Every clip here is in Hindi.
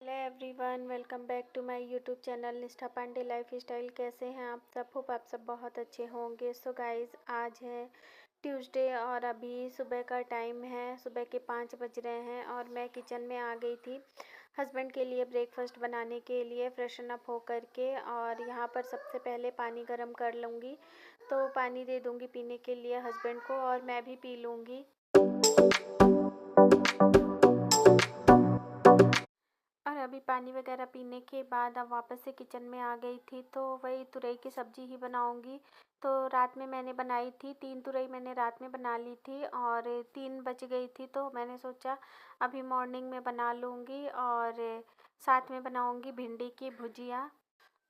Hello everyone, welcome back to my YouTube channel Nishtha Pandey life style. कैसे हैं आप सब? होप आप सब बहुत अच्छे होंगे। सो गाइज़, आज है ट्यूसडे और अभी सुबह का टाइम है। सुबह के 5 बज रहे हैं और मैं किचन में आ गई थी हस्बैंड के लिए ब्रेकफास्ट बनाने के लिए फ्रेशन अप हो कर के। और यहाँ पर सबसे पहले पानी गर्म कर लूँगी, तो पानी दे दूँगी पीने के लिए हस्बैंड को और मैं भी पी लूँगी। और अभी पानी वगैरह पीने के बाद अब वापस से किचन में आ गई थी, तो वही तुरई की सब्ज़ी ही बनाऊंगी। तो रात में मैंने बनाई थी 3 तुरई, मैंने रात में बना ली थी और 3 बच गई थी, तो मैंने सोचा अभी मॉर्निंग में बना लूँगी। और साथ में बनाऊँगी भिंडी की भुजिया।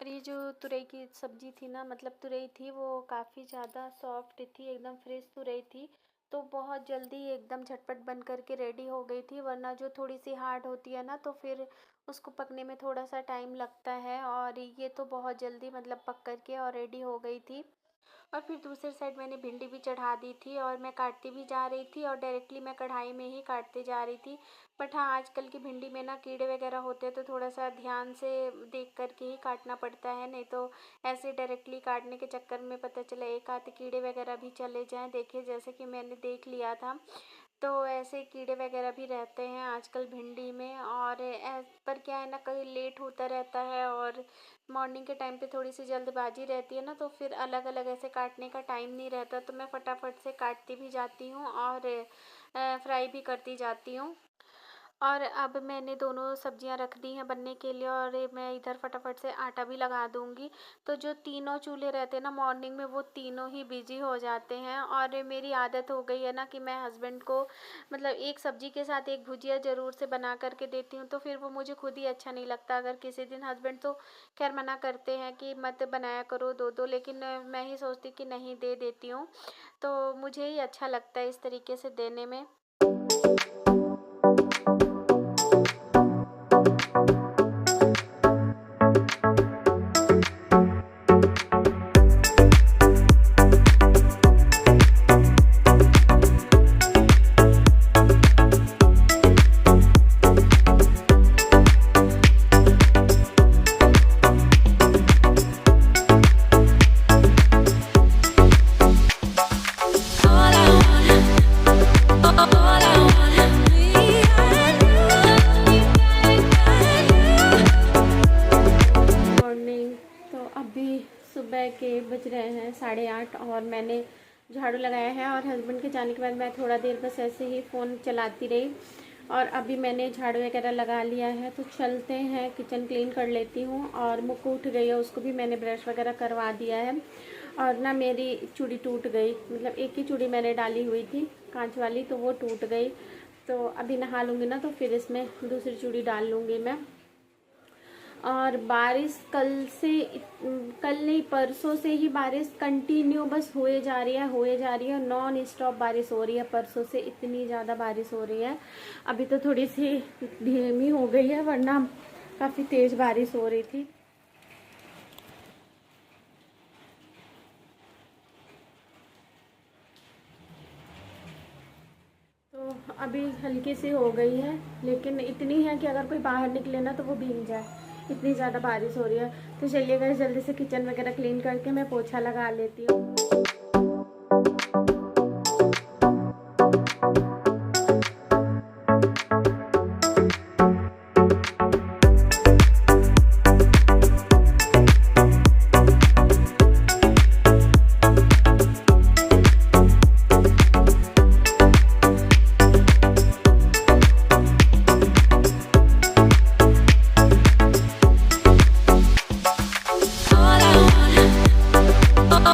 और ये जो तुरई की सब्ज़ी थी ना, मतलब तुरई थी वो काफ़ी ज़्यादा सॉफ्ट थी, एकदम फ्रेश तुरई थी, तो बहुत जल्दी एकदम झटपट बन कर के रेडी हो गई थी। वरना जो थोड़ी सी हार्ड होती है ना, तो फिर उसको पकने में थोड़ा सा टाइम लगता है। और ये तो बहुत जल्दी मतलब पक कर के और रेडी हो गई थी। और फिर दूसरी साइड मैंने भिंडी भी चढ़ा दी थी और मैं काटती भी जा रही थी और डायरेक्टली मैं कढ़ाई में ही काटते जा रही थी। बट हाँ, आजकल की भिंडी में ना कीड़े वगैरह होते हैं, तो थोड़ा सा ध्यान से देख कर के ही काटना पड़ता है, नहीं तो ऐसे डायरेक्टली काटने के चक्कर में पता चला एक आधे कीड़े वगैरह भी चले जाएं। देखिए, जैसे कि मैंने देख लिया था, तो ऐसे कीड़े वगैरह भी रहते हैं आजकल भिंडी में। और पर क्या है ना, कहीं लेट होता रहता है और मॉर्निंग के टाइम पे थोड़ी सी जल्दबाजी रहती है ना, तो फिर अलग अलग ऐसे काटने का टाइम नहीं रहता, तो मैं फटाफट से काटती भी जाती हूँ और फ्राई भी करती जाती हूँ। और अब मैंने दोनों सब्जियां रख दी हैं बनने के लिए और मैं इधर फटाफट से आटा भी लगा दूंगी। तो जो तीनों चूल्हे रहते हैं ना मॉर्निंग में, वो तीनों ही बिजी हो जाते हैं। और मेरी आदत हो गई है ना कि मैं हस्बैंड को मतलब एक सब्जी के साथ एक भुजिया ज़रूर से बना करके देती हूँ, तो फिर वो मुझे खुद ही अच्छा नहीं लगता। अगर किसी दिन हस्बैंड तो खैर मना करते हैं कि मत बनाया करो दो दो, लेकिन मैं ही सोचती कि नहीं, दे देती हूँ, तो मुझे ही अच्छा लगता है इस तरीके से देने में। सुबह के बज रहे हैं 8:30 और मैंने झाड़ू लगाया है और हस्बैंड के जाने के बाद मैं थोड़ा देर बस ऐसे ही फ़ोन चलाती रही। और अभी मैंने झाड़ू वगैरह लगा लिया है, तो चलते हैं किचन क्लीन कर लेती हूँ। और मुक्कू उठ गई है, उसको भी मैंने ब्रश वगैरह करवा दिया है। और ना मेरी चूड़ी टूट गई, मतलब एक ही चूड़ी मैंने डाली हुई थी कांच वाली, तो वो टूट गई। तो अभी नहा लूँगी ना, तो फिर इसमें दूसरी चूड़ी डाल लूँगी मैं। और बारिश कल नहीं, परसों से ही बारिश कंटिन्यू बस होए जा रही है, नॉन स्टॉप बारिश हो रही है। परसों से इतनी ज़्यादा बारिश हो रही है, अभी तो थोड़ी सी धीमी हो गई है, वरना काफ़ी तेज़ बारिश हो रही थी। तो अभी हल्की सी हो गई है, लेकिन इतनी है कि अगर कोई बाहर निकले ना तो वो भीग जाए, इतनी ज़्यादा बारिश हो रही है। तो चलिए गाइस, जल्दी से किचन वगैरह क्लीन करके मैं पोछा लगा लेती हूँ।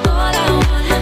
All I want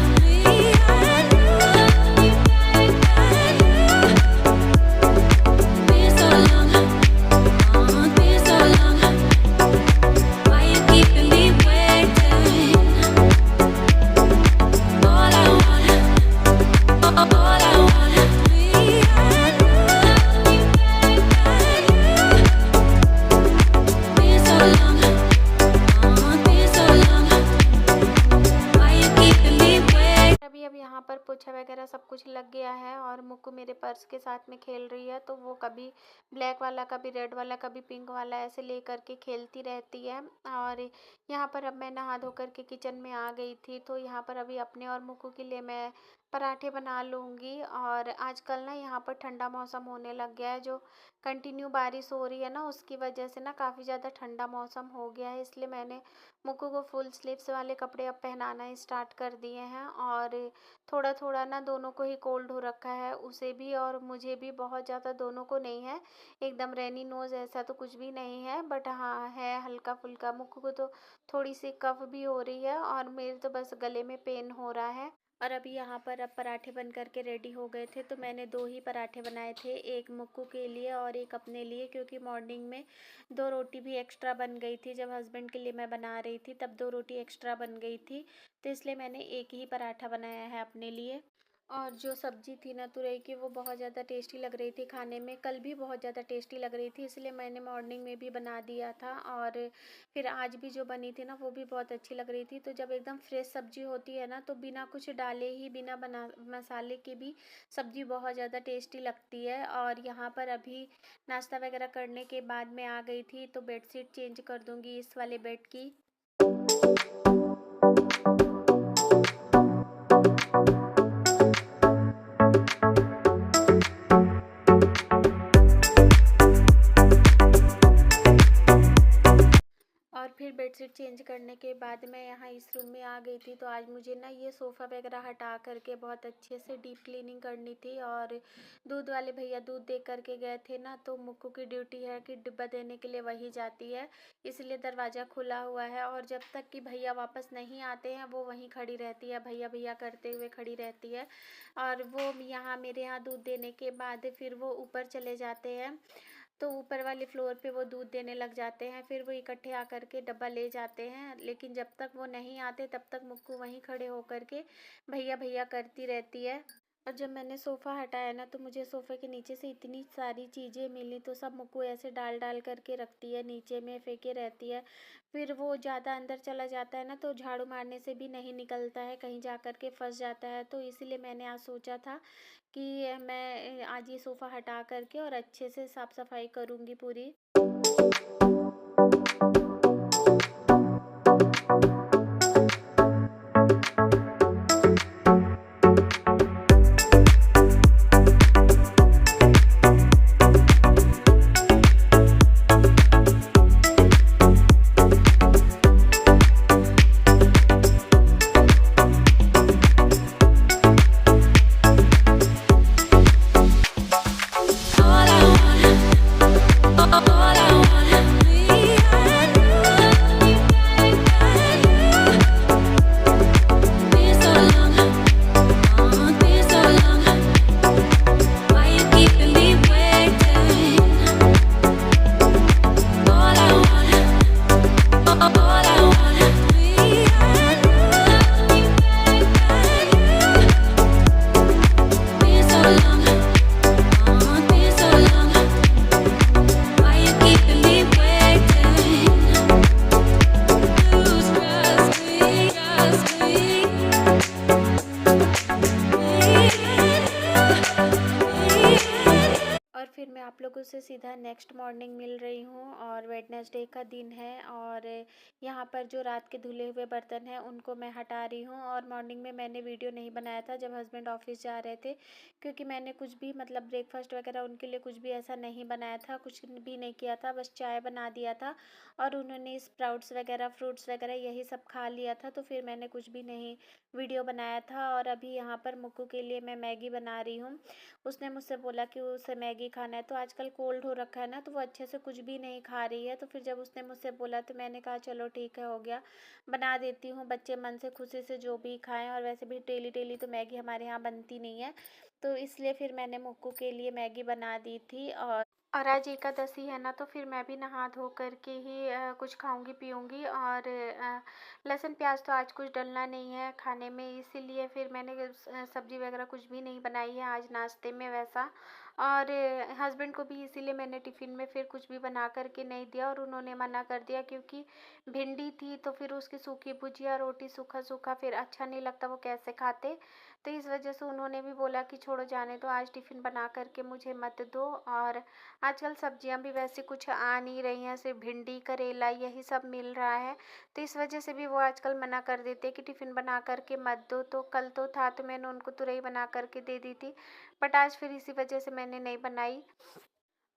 लग गया है और मुक्कू मेरे पर्स के साथ में खेल रही है, तो वो कभी ब्लैक वाला, कभी रेड वाला, कभी पिंक वाला ऐसे ले करके खेलती रहती है। और यहाँ पर अब मैं नहा धो कर के किचन में आ गई थी, तो यहाँ पर अभी अपने और मुक्कू के लिए मैं पराठे बना लूँगी। और आजकल ना यहाँ पर ठंडा मौसम होने लग गया है, जो कंटिन्यू बारिश हो रही है ना, उसकी वजह से ना काफ़ी ज़्यादा ठंडा मौसम हो गया है, इसलिए मैंने मुक्कू को फुल स्लीव्स वाले कपड़े अब पहनाना स्टार्ट कर दिए हैं। और थोड़ा थोड़ा ना दोनों को ही कोल्ड हो रखा है, उसे भी और मुझे भी, बहुत ज़्यादा दोनों को नहीं है, एकदम रैनी नोज़ ऐसा तो कुछ भी नहीं है, बट हाँ है हल्का फुल्का। मुक्कू को तो थोड़ी सी कफ भी हो रही है और मेरे तो बस गले में पेन हो रहा है। और अभी यहाँ पर अब पराठे बन कर के रेडी हो गए थे, तो मैंने 2 ही पराठे बनाए थे, एक मुक्कू के लिए और एक अपने लिए, क्योंकि मॉर्निंग में 2 रोटी भी एक्स्ट्रा बन गई थी। जब हस्बैंड के लिए मैं बना रही थी तब 2 रोटी एक्स्ट्रा बन गई थी, तो इसलिए मैंने एक ही पराठा बनाया है अपने लिए। और जो सब्ज़ी थी ना तुरई की, वो बहुत ज़्यादा टेस्टी लग रही थी खाने में, कल भी बहुत ज़्यादा टेस्टी लग रही थी, इसलिए मैंने मॉर्निंग में भी बना दिया था। और फिर आज भी जो बनी थी ना वो भी बहुत अच्छी लग रही थी। तो जब एकदम फ्रेश सब्ज़ी होती है ना, तो बिना कुछ डाले ही, बिना बना मसाले के भी सब्ज़ी बहुत ज़्यादा टेस्टी लगती है। और यहाँ पर अभी नाश्ता वगैरह करने के बाद मैं आ गई थी, तो बेडशीट चेंज कर दूँगी इस वाले बेड की। और फिर बेडशीट चेंज करने के बाद मैं यहाँ इस रूम में आ गई थी, तो आज मुझे ना ये सोफ़ा वगैरह हटा करके बहुत अच्छे से डीप क्लीनिंग करनी थी। और दूध वाले भैया दूध दे करके गए थे ना, तो मुक्कू की ड्यूटी है कि डिब्बा देने के लिए वही जाती है, इसलिए दरवाज़ा खुला हुआ है। और जब तक कि भैया वापस नहीं आते हैं वो वहीं खड़ी रहती है, भैया भैया करते हुए खड़ी रहती है। और वो यहाँ मेरे यहाँ दूध देने के बाद फिर वो ऊपर चले जाते हैं, तो ऊपर वाले फ्लोर पे वो दूध देने लग जाते हैं, फिर वो इकट्ठे आकर के डब्बा ले जाते हैं। लेकिन जब तक वो नहीं आते तब तक मुक्कू वहीं खड़े होकर के भैया भैया करती रहती है। और जब मैंने सोफ़ा हटाया ना, तो मुझे सोफ़े के नीचे से इतनी सारी चीज़ें मिली, तो सब मुक्कू ऐसे डाल डाल करके रखती है, नीचे में फेंके रहती है। फिर वो ज़्यादा अंदर चला जाता है ना, तो झाड़ू मारने से भी नहीं निकलता है, कहीं जा कर के फंस जाता है। तो इसीलिए मैंने आज सोचा था कि मैं आज ये सोफ़ा हटा करके और अच्छे से साफ़ सफाई करूँगी पूरी। और फिर मैं आप लोगों से सीधा नेक्स्ट मॉर्निंग मिल रही हूँ, और वेडनेसडे का दिन है। और यहाँ पर जो रात के धुले हुए बर्तन हैं उनको मैं हटा रही हूँ। और मॉर्निंग में मैंने वीडियो नहीं बनाया था जब हस्बैंड ऑफिस जा रहे थे, क्योंकि मैंने कुछ भी मतलब ब्रेकफास्ट वगैरह उनके लिए कुछ भी ऐसा नहीं बनाया था, कुछ भी नहीं किया था, बस चाय बना दिया था और उन्होंने स्प्राउट्स वगैरह, फ्रूट्स वगैरह यही सब खा लिया था, तो फिर मैंने कुछ भी नहीं वीडियो बनाया था। और अभी यहाँ पर मुक्कू के लिए मैं मैगी बना रही हूँ। उसने मुझसे बोला कि उसे मैगी खाना है, तो आजकल कोल्ड हो रखा है ना, तो वो अच्छे से कुछ भी नहीं खा रही है। तो फिर जब उसने मुझसे बोला तो मैंने कहा चलो ठीक है, हो गया, बना देती हूँ, बच्चे मन से खुशी से जो भी खाएं। और वैसे भी डेली डेली तो मैगी हमारे यहाँ बनती नहीं है, तो इसलिए फिर मैंने मुक्कू के लिए मैगी बना दी थी। और आज एकादशी है ना, तो फिर मैं भी नहा धो करके ही कुछ खाऊंगी पीऊंगी। और लहसुन प्याज तो आज कुछ डलना नहीं है खाने में, इसीलिए फिर मैंने सब्जी वगैरह कुछ भी नहीं बनाई है आज नाश्ते में वैसा। और हस्बैंड को भी इसीलिए मैंने टिफ़िन में फिर कुछ भी बना कर के नहीं दिया और उन्होंने मना कर दिया, क्योंकि भिंडी थी तो फिर उसकी सूखी भुजिया रोटी सूखा-सूखा फिर अच्छा नहीं लगता, वो कैसे खाते। तो इस वजह से उन्होंने भी बोला कि छोड़ो जाने दो, आज टिफ़िन बना कर के मुझे मत दो। और आजकल सब्जियां भी वैसे कुछ आ नहीं रही हैं, सिर्फ भिंडी, करेला यही सब मिल रहा है। तो इस वजह से भी वो आजकल मना कर देते हैं कि टिफ़िन बना कर के मत दो। तो कल तो था तो मैंने उनको तुरई बना कर के दे दी थी, बट आज फिर इसी वजह से मैंने नहीं बनाई।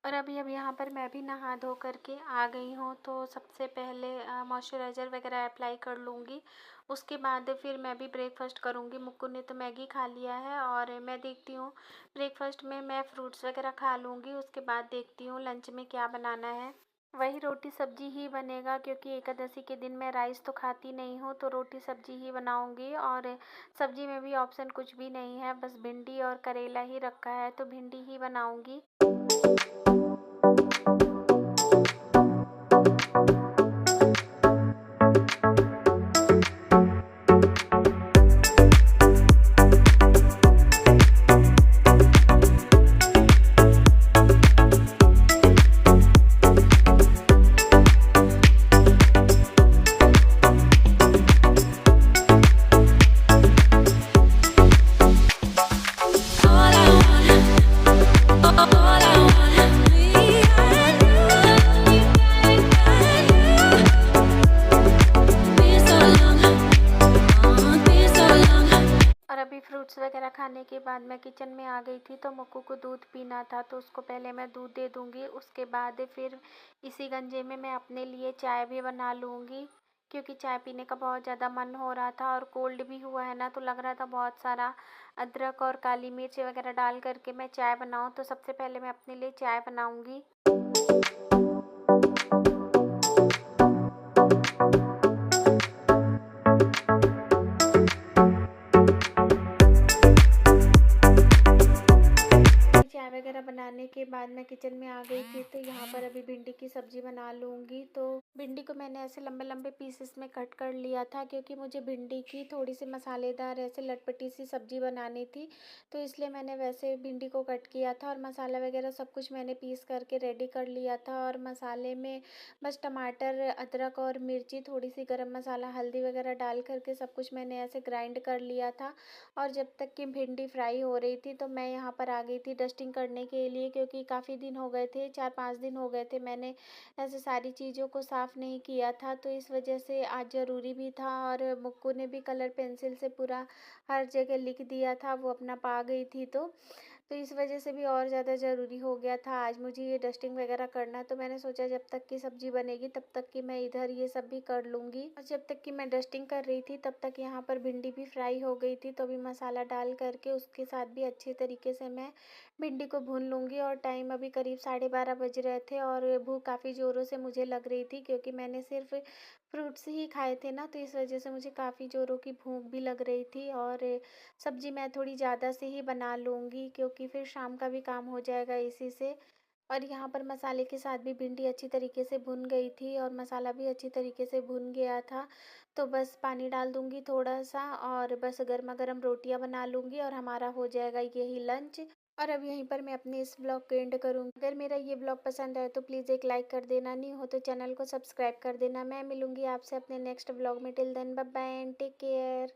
और अभी अब यहाँ पर मैं भी नहा धो कर के आ गई हूँ, तो सबसे पहले मॉइस्चराइज़र वगैरह अप्लाई कर लूँगी। उसके बाद फिर मैं भी ब्रेकफ़ास्ट करूँगी। मुक्कू ने तो मैगी खा लिया है और मैं देखती हूँ ब्रेकफ़ास्ट में मैं फ्रूट्स वगैरह खा लूँगी। उसके बाद देखती हूँ लंच में क्या बनाना है। वही रोटी सब्जी ही बनेगा, क्योंकि एकादशी के दिन मैं राइस तो खाती नहीं हूँ, तो रोटी सब्जी ही बनाऊँगी। और सब्जी में भी ऑप्शन कुछ भी नहीं है, बस भिंडी और करेला ही रखा है, तो भिंडी ही बनाऊँगी। All I want, all I want, me and you, been so long, been so long. और अभी फ्रूट्स वगैरह खाने के बाद मैं किचन में आ गई थी, तो मुक्कू को दूध पीना था, तो उसको पहले मैं दूध दे दूँगी। उसके बाद फिर इसी गंजे में मैं अपने लिए चाय भी बना लूँगी, क्योंकि चाय पीने का बहुत ज़्यादा मन हो रहा था और कोल्ड भी हुआ है ना, तो लग रहा था बहुत सारा अदरक और काली मिर्च वगैरह डाल करके मैं चाय बनाऊँ। तो सबसे पहले मैं अपने लिए चाय बनाऊँगी। चाय वगैरह बनाने के बाद मैं किचन में आ गई थी, तो यहाँ पर अभी भिंडी की सब्ज़ी बना लूँगी। तो भिंडी को मैंने ऐसे लंबे-लंबे पीसेस में कट कर लिया था, क्योंकि मुझे भिंडी की थोड़ी-सी मसालेदार ऐसे लटपटी सी सब्ज़ी बनानी थी, तो इसलिए मैंने वैसे भिंडी को कट किया था। और मसाला वगैरह सब कुछ मैंने पीस करके रेडी कर लिया था। और मसाले में बस टमाटर, अदरक और मिर्ची, थोड़ी-सी गरम मसाला, हल्दी वगैरह डाल करके सब कुछ मैंने ऐसे ग्राइंड कर लिया था। और जब तक कि भिंडी फ्राई हो रही थी, तो मैं यहाँ पर आ गई थी डस्टिंग करने के लिए, क्योंकि काफ़ी दिन हो गए थे, 4-5 दिन हो गए थे मैंने ऐसे सारी चीज़ों को साफ़ नहीं किया था, तो इस वजह से आज ज़रूरी भी था। और मुक्कू ने भी कलर पेंसिल से पूरा हर जगह लिख दिया था, वो अपना पा गई थी, तो इस वजह से भी और ज़्यादा ज़रूरी हो गया था आज मुझे ये डस्टिंग वगैरह करना। तो मैंने सोचा जब तक की सब्ज़ी बनेगी तब तक कि मैं इधर ये सब भी कर लूँगी। और जब तक कि मैं डस्टिंग कर रही थी तब तक यहाँ पर भिंडी भी फ्राई हो गई थी, तो अभी मसाला डाल करके उसके साथ भी अच्छे तरीके से मैं भिंडी को भून लूँगी। और टाइम अभी करीब 12:30 बज रहे थे और भूख काफ़ी ज़ोरों से मुझे लग रही थी, क्योंकि मैंने सिर्फ फ्रूट्स ही खाए थे ना, तो इस वजह से मुझे काफ़ी ज़ोरों की भूख भी लग रही थी। और सब्ज़ी मैं थोड़ी ज़्यादा से ही बना लूँगी, क्योंकि फिर शाम का भी काम हो जाएगा इसी से। और यहाँ पर मसाले के साथ भी भिंडी अच्छी तरीके से भुन गई थी और मसाला भी अच्छी तरीके से भुन गया था। तो बस पानी डाल दूँगी थोड़ा-सा और बस गरमा-गरम रोटियाँ बना लूँगी और हमारा हो जाएगा यही लंच। और अब यहीं पर मैं अपने इस ब्लॉग को एंड करूँगी। अगर मेरा ये ब्लॉग पसंद आए तो प्लीज़ एक लाइक कर देना, नहीं हो तो चैनल को सब्सक्राइब कर देना। मैं मिलूँगी आपसे अपने नेक्स्ट ब्लॉग में। Till then bye bye and take care.